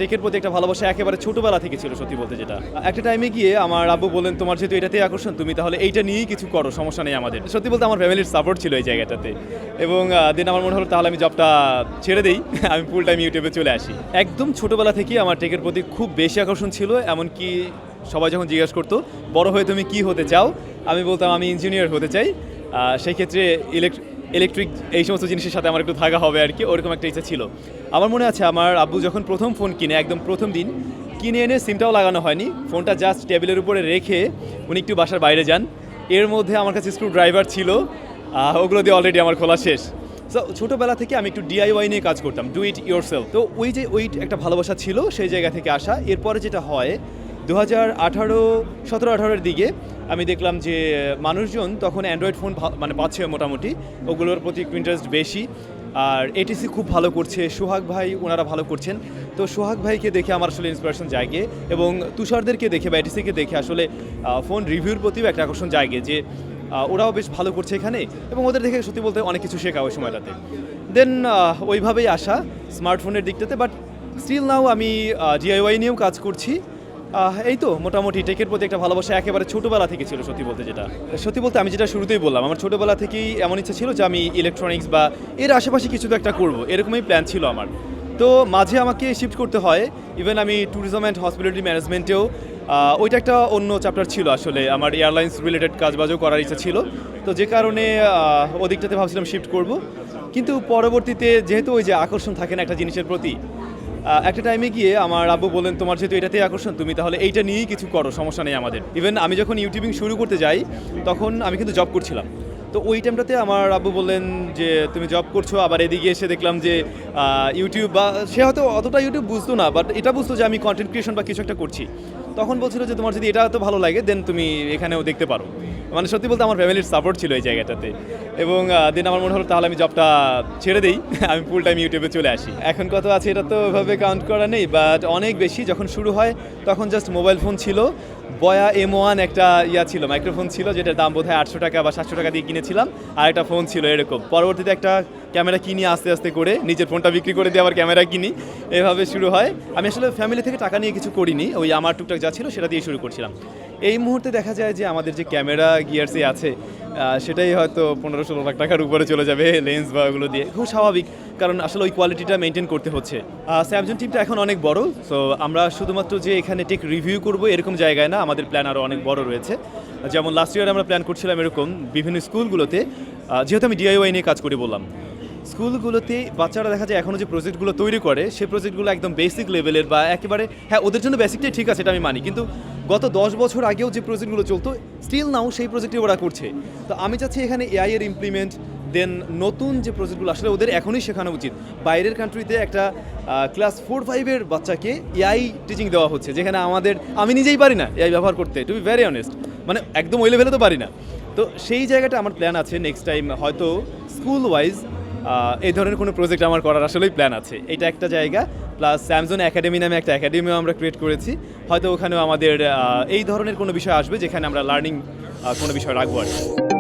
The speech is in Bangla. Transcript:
টেকের প্রতি একটা ভালোবাসা একেবারে ছোটবেলা থেকে ছিল, সত্যি বলতে। যেটা একটা টাইমে গিয়ে আমার আব্বু বললেন, তোমার যেহেতু এটাতেই আকর্ষণ, তুমি তাহলে এইটা নিয়েই কিছু করো, সমস্যা নেই আমাদের। সত্যি বলতে আমার ফ্যামিলির সাপোর্ট ছিল এই জায়গাটাতে, এবং দেন আমার মনে হলো তাহলে আমি জবটা ছেড়ে দিই, আমি ফুল টাইম ইউটিউবে চলে আসি। একদম ছোটবেলা থেকেই আমার টেকের প্রতি খুব বেশি আকর্ষণ ছিল, এমনকি সবাই যখন জিজ্ঞাসা করতো বড় হয়ে তুমি কি হতে চাও, আমি বলতাম আমি ইঞ্জিনিয়ার হতে চাই। সেই ক্ষেত্রে ইলেকট্রিক এই সমস্ত জিনিসের সাথে আমার একটু থাকা হবে আর কি, ওরকম একটা ইচ্ছা ছিল। আমার মনে আছে আমার আব্বু যখন প্রথম ফোন কিনে, একদম প্রথম দিন কিনে এনে সিমটাও লাগানো হয়নি, ফোনটা জাস্ট টেবিলের উপরে রেখে উনি একটু বাসার বাইরে যান। এর মধ্যে আমার কাছে স্ক্রু ড্রাইভার ছিল, ওগুলো দিয়ে অলরেডি আমার খোলা শেষ। সো ছোটোবেলা থেকে আমি একটু ডিআইওয়াই নিয়ে কাজ করতাম, ডু ইট ইয়োরসেলফ। তো ওই একটা ভালোবাসা ছিল, সেই জায়গা থেকে আসা। এরপরে যেটা হয় 2017-18 দিকে আমি দেখলাম যে মানুষজন তখন অ্যান্ড্রয়েড ফোন মানে পাচ্ছে মোটামুটি, ওগুলোর প্রতি একটু ইন্টারেস্ট বেশি। আর এটিসি খুব ভালো করছে, সোহাগ ভাই ওনারা ভালো করছেন। তো সোহাগ ভাইকে দেখে আমার আসলে ইন্সপিরেশন জাগে, এবং তুষারদেরকে দেখে বা এটিসিকে দেখে আসলে ফোন রিভিউর প্রতিও একটা আকর্ষণ জাগে যে ওরাও বেশ ভালো করছে এখানে, এবং ওদের দেখে সত্যি বলতে অনেক কিছু শেখা ওই সময়টাতে। দেন ওইভাবেই আসা স্মার্টফোনের দিকটাতে। বাট স্টিল নাও আমি ডিআইওয়াই নিয়েও কাজ করছি। এই তো মোটামুটি টেকের প্রতি একটা ভালোবাসা একেবারে ছোটোবেলা থেকে ছিল, সত্যি বলতে। যেটা সত্যি বলতে আমি যেটা শুরুতেই বললাম, আমার ছোটোবেলা থেকেই এমন ইচ্ছা ছিল যে আমি ইলেকট্রনিক্স বা এর আশেপাশে কিছু তো একটা করবো, এরকমই প্ল্যান ছিল আমার। তো মাঝে আমাকে শিফট করতে হয়, ইভেন আমি ট্যুরিজম অ্যান্ড হসপিটালিটি ম্যানেজমেন্টেও, ওইটা একটা অন্য চ্যাপ্টার ছিল আসলে, আমার এয়ারলাইন্স রিলেটেড কাজবাজও করার ইচ্ছা ছিল। তো যে কারণে ওদিকটাতে ভাবছিলাম শিফট করব, কিন্তু পরবর্তীতে যেহেতু ওই যে আকর্ষণ থাকে না একটা জিনিসের প্রতি, একটা টাইমে গিয়ে আমার আব্বু বললেন, তোমার যেহেতু এটাতেই আকর্ষণ, তুমি তাহলে এইটা নিয়েই কিছু করো, সমস্যা নেই আমাদের। ইভেন আমি যখন ইউটিউবিং শুরু করতে যাই তখন আমি কিন্তু জব করছিলাম। তো ওই টাইমটাতে আমার আব্বু বললেন যে তুমি জব করছো, আবার এদিকে এসে দেখলাম যে ইউটিউব, বা সে হয়তো অতটা ইউটিউব বুঝতো না, বাট এটা বুঝতো যে আমি কন্টেন্ট ক্রিয়েশন বা কিছু একটা করছি। তখন বলছিল যে তোমার যদি এটা এত ভালো লাগে দেন তুমি এখানেও দেখতে পারো। মানে সত্যি বলতে আমার ফ্যামিলির সাপোর্ট ছিল এই জায়গাটাতে, এবং দেন আমার মনে হলো তাহলে আমি জবটা ছেড়ে দিই, আমি ফুল টাইম ইউটিউবে চলে আসি। এখন কত আছে এটা তো ওইভাবে কাউন্ট করা নেই, বাট অনেক বেশি। যখন শুরু হয় তখন জাস্ট মোবাইল ফোন ছিল, বয়া M1 একটা ছিল, মাইক্রোফোন ছিল, যেটার দাম বোধহয় 800 টাকা বা 700 টাকা দিয়ে কিনেছিলাম, আর একটা ফোন ছিল এরকম। পরবর্তীতে একটা ক্যামেরা কিনি আস্তে আস্তে করে, নিজের ফোনটা বিক্রি করে দিয়ে আবার ক্যামেরা কিনি, এভাবে শুরু হয়। আমি আসলে ফ্যামিলি থেকে টাকা নিয়ে কিছু করিনি, ওই আমার টুকটাক যা ছিল সেটা দিয়ে শুরু করছিলাম। এই মুহূর্তে দেখা যায় যে আমাদের যে ক্যামেরা গিয়ার্সে আছে সেটাই হয়তো 15-16 লাখ টাকার উপরে চলে যাবে, লেন্স বা ওগুলো দিয়ে। খুব স্বাভাবিক, কারণ আসলে ওই কোয়ালিটিটা মেনটেন করতে হচ্ছে। স্যামসাং টিমটা এখন অনেক বড়, সো আমরা শুধুমাত্র যে এখানে টেক রিভিউ করবো এরকম জায়গায় না, আমাদের প্ল্যান আরও অনেক বড় রয়েছে। যেমন লাস্ট ইয়ার আমরা প্ল্যান করছিলাম এরকম বিভিন্ন স্কুলগুলোতে, যেহেতু আমি ডিআইওয়াই নিয়ে কাজ করি বললাম, স্কুলগুলোতে বাচ্চারা দেখা যায় এখনও যে প্রজেক্টগুলো তৈরি করে, সেই প্রজেক্টগুলো একদম বেসিক লেভেলের, বা একেবারে হ্যাঁ ওদের জন্য বেসিকটাই ঠিক আছে, এটা আমি মানি, কিন্তু গত 10 বছর আগেও যে প্রজেক্টগুলো চলতো স্টিল নাও সেই প্রজেক্টই ওরা করছে। তো আমি চাচ্ছি এখানে এআই এর ইমপ্লিমেন্ট, দেন নতুন যে প্রজেক্টগুলো আসলে ওদের এখনই শেখানো উচিত। বাইরের কান্ট্রিতে একটা ক্লাস 4-5-এর বাচ্চাকে এআই টিচিং দেওয়া হচ্ছে, যেখানে আমি নিজেই পারি না এআই ব্যবহার করতে, টু বি ভেরি অনেস্ট, মানে একদম ওই লেভেলে তো পারি না। তো সেই জায়গাটা আমার প্ল্যান আছে নেক্সট টাইম, হয়তো স্কুল ওয়াইজ এই ধরনের কোনো প্রজেক্ট আমার করার আসলেই প্ল্যান আছে। এটা একটা জায়গা, প্লাস স্যামসাং একাডেমি নামে একটা একাডেমিও আমরা ক্রিয়েট করেছি, হয়তো ওখানেও আমাদের এই ধরনের কোনো বিষয় আসবে যেখানে আমরা লার্নিং কোনো বিষয় রাখবো আর কি।